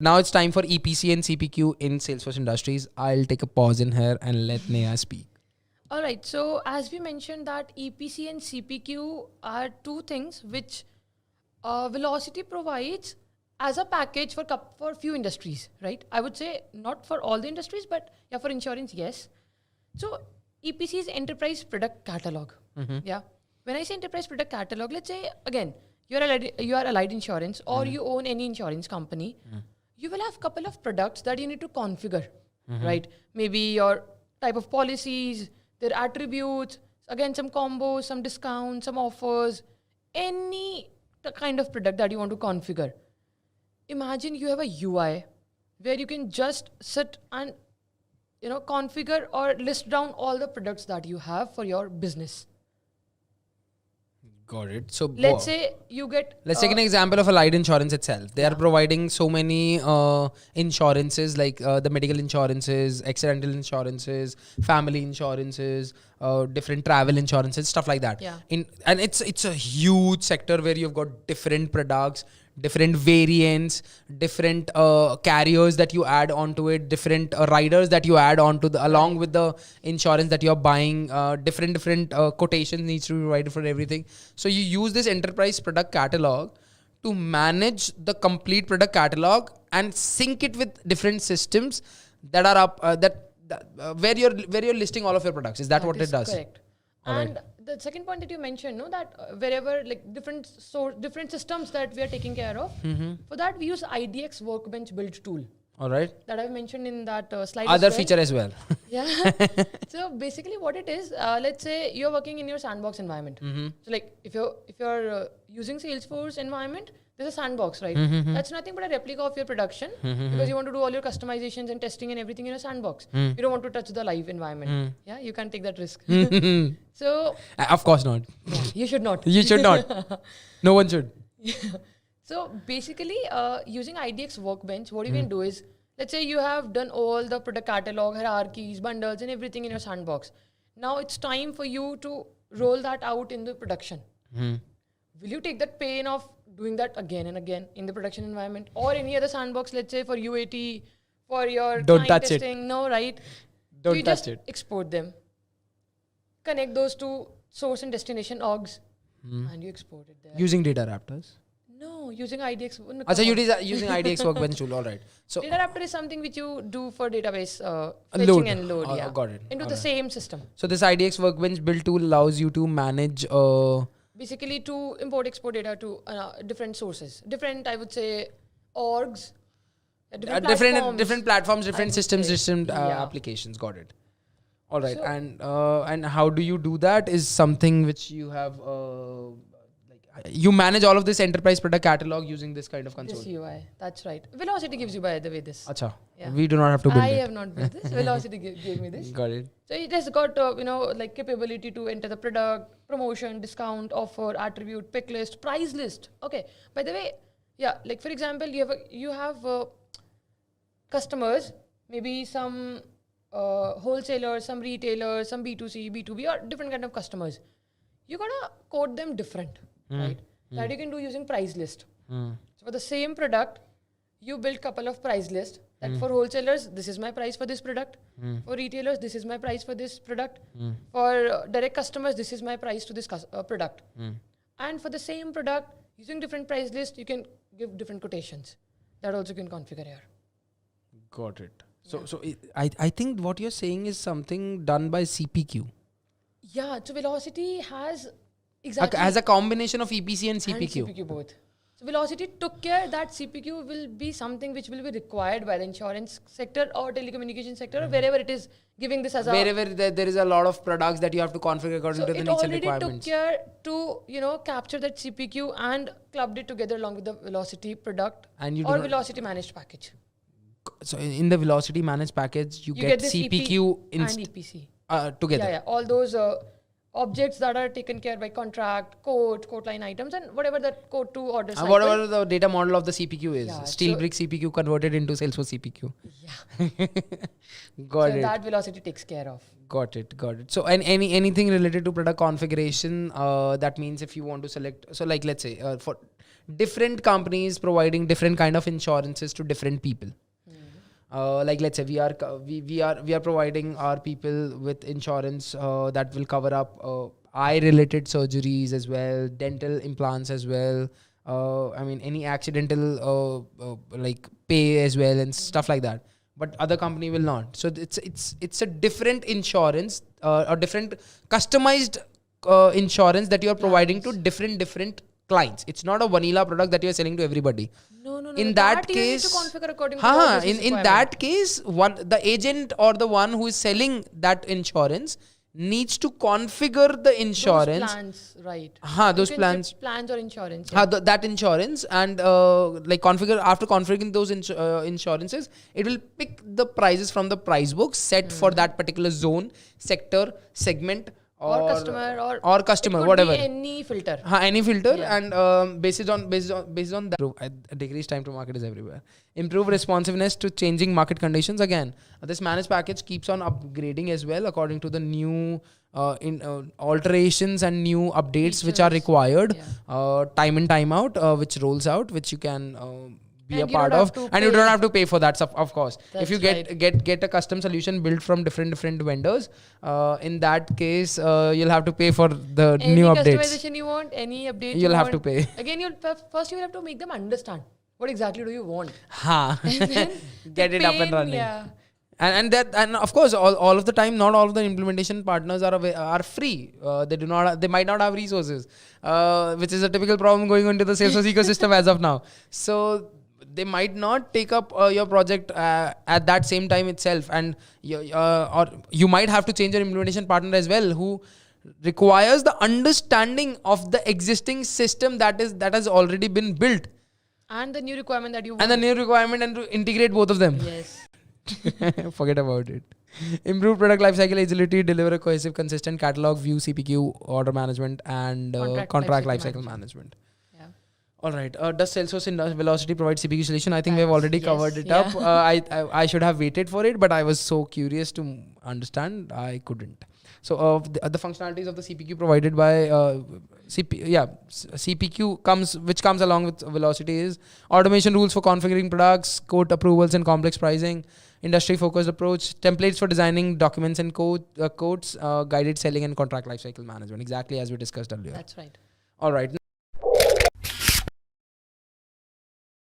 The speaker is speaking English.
Now it's time for EPC and CPQ in Salesforce Industries. I'll take a pause in here and let Neha speak. All right. So as we mentioned that EPC and CPQ are two things which Vlocity provides as a package for few industries, right? I would say not for all the industries, but yeah, for insurance, yes. So EPC is Enterprise Product Catalog. Yeah. When I say Enterprise Product Catalog, let's say again you are Allied Insurance or you own any insurance company. You will have couple of products that you need to configure, right? Maybe your type of policies, their attributes, again some combos, some discounts, some offers, any kind of product that you want to configure. Imagine you have a UI where you can just sit and configure or list down all the products that you have for your business. Got it. So Let's say you get let's take an example of Allied Insurance itself. They are providing so many insurances like the medical insurances, accidental insurances, family insurances, different travel insurances, stuff like that. Yeah. And it's a huge sector where you've got different products, different variants, different carriers that you add onto it, different riders that you add onto along with the insurance that you're buying. Different quotations needs to be provided for everything. So you use this enterprise product catalog to manage the complete product catalog and sync it with different systems that are up where you're listing all of your products. Is that what it does? Correct. And the second point that you mentioned, that wherever like different systems that we are taking care of, for that we use Idx Workbench build tool. All right. That I've mentioned in that slide. Other feature as well. Yeah. So basically, what it is, let's say you're working in your sandbox environment. So like if you're using Salesforce environment, there's a sandbox, right? That's nothing but a replica of your production because you want to do all your customizations and testing and everything in a sandbox. You don't want to touch the live environment. Yeah, you can't take that risk. So Of course not. yeah, you should not. You should not. No one should. So basically, using Idx Workbench, what you can do is, let's say you have done all the product catalog, hierarchies, bundles, and everything in your sandbox. Now it's time for you to roll that out in the production. Will you take that pain of doing that again and again in the production environment or any other sandbox, let's say for UAT, for your Don't client touch testing? No, right? Don't you touch just it. export them. Connect those to source and destination orgs and you export it there. Using data raptors. No, using IDX. No, Achha, using Idx Workbench tool. All right. So data raptor is something which you do for database fetching load. and load. Yeah, Got it. into the same system. So this Idx Workbench build tool allows you to manage. Basically, to import export data to different sources, different I would say orgs, different platforms, different systems, different Yeah. applications. Got it. All right. So- And how do you do that? Is something which you have. You manage all of this enterprise product catalog using this kind of console. This UI. That's right. Vlocity gives you, by the way, this. Acha. Yeah. We do not have to build I it. have not built this. Vlocity gave me this. Got it. So it has got like capability to enter the product, promotion, discount, offer, attribute, pick list, price list. Okay. By the way, yeah, like for example, you have customers, maybe some wholesalers, some retailers, some B2C, B2B, or different kind of customers. You gotta code them different, right? That you can do using price list. So for the same product, you build couple of price lists. That for wholesalers, this is my price for this product. For retailers, this is my price for this product. For direct customers, this is my price to this product. And for the same product, using different price list, you can give different quotations. That also can configure here. Got it. So I think what you're saying is something done by CPQ. Yeah, so Vlocity has exactly As a combination of EPC and CPQ. and CPQ both. So Vlocity took care that CPQ will be something which will be required by the insurance sector or telecommunication sector or wherever it is giving this as a... Wherever there is a lot of products that you have to configure according So to the it needs and already took requirements. care to, capture that CPQ and clubbed it together along with the Vlocity product And you do or not- Vlocity managed package. So in the Vlocity managed package, you get this EP CPQ and EPC. together. Yeah, all those objects that are taken care by contract, quote line items, and whatever that quote to order cycle. Whatever the data model of the CPQ is, Yeah, steel so- brick CPQ converted into Salesforce CPQ. Yeah. Got So it. that Velocity takes care of. Got it. So, anything related to product configuration, that means if you want to select, so like let's say for different companies providing different kind of insurances to different people. Like let's say we are providing our people with insurance that will cover up eye related surgeries as well, dental implants as well. I mean any accidental like pay as well and stuff like that. But other company will not. So it's a different insurance or different customized insurance that you are providing to different clients. It's not a vanilla product that you are selling to everybody. No. In that you need to case, configure according to your business in requirement. that case, the agent or the one who is selling that insurance needs to configure the insurance. Those plans, right? Those You can plans. ship plans or insurance. That insurance and like after configuring those insurances, it will pick the prices from the price book set for that particular zone, sector, segment, or customer or customer, it could whatever. be any filter. Any filter, Yeah. and based on that, decrease time to market is everywhere. Improve responsiveness to changing market conditions. Again, this managed package keeps on upgrading as well according to the new alterations and new updates which are Features. required. Yeah. Time in time out, which rolls out, which you can be And a you part don't of, have to and you pay. don't have to pay for that stuff, of course. If That's you get a custom solution built from different vendors, in that case you'll have to pay for the Any new updates. customization you want, any update You'll you have want. to pay. Again, first you will have to make them understand what exactly do you want. And then get the it up and pain, running. Yeah. And of course all of the time not all of the implementation partners are free. They might not have resources, which is a typical problem going into the Salesforce ecosystem as of now. So they might not take up your project at that same time itself, and or you might have to change your implementation partner as well, who requires the understanding of the existing system that has already been built, And the new requirement that you want. and the new requirement, and to integrate both of them. Yes. Forget about it. Improve product lifecycle agility, deliver a cohesive, consistent catalog, view, CPQ, order management, and contract lifecycle management. Yeah. All right. Does Salesforce Velocity provide CPQ solution? I think we've already Yes, covered it yeah. up. I should have waited for it, but I was so curious to understand. I couldn't. So the functionalities of the CPQ provided by CPQ which comes along with Velocity is automation rules for configuring products, quote approvals and complex pricing, industry focused approach, templates for designing documents and quotes, guided selling and contract lifecycle management. Exactly as we discussed earlier. That's right. All right.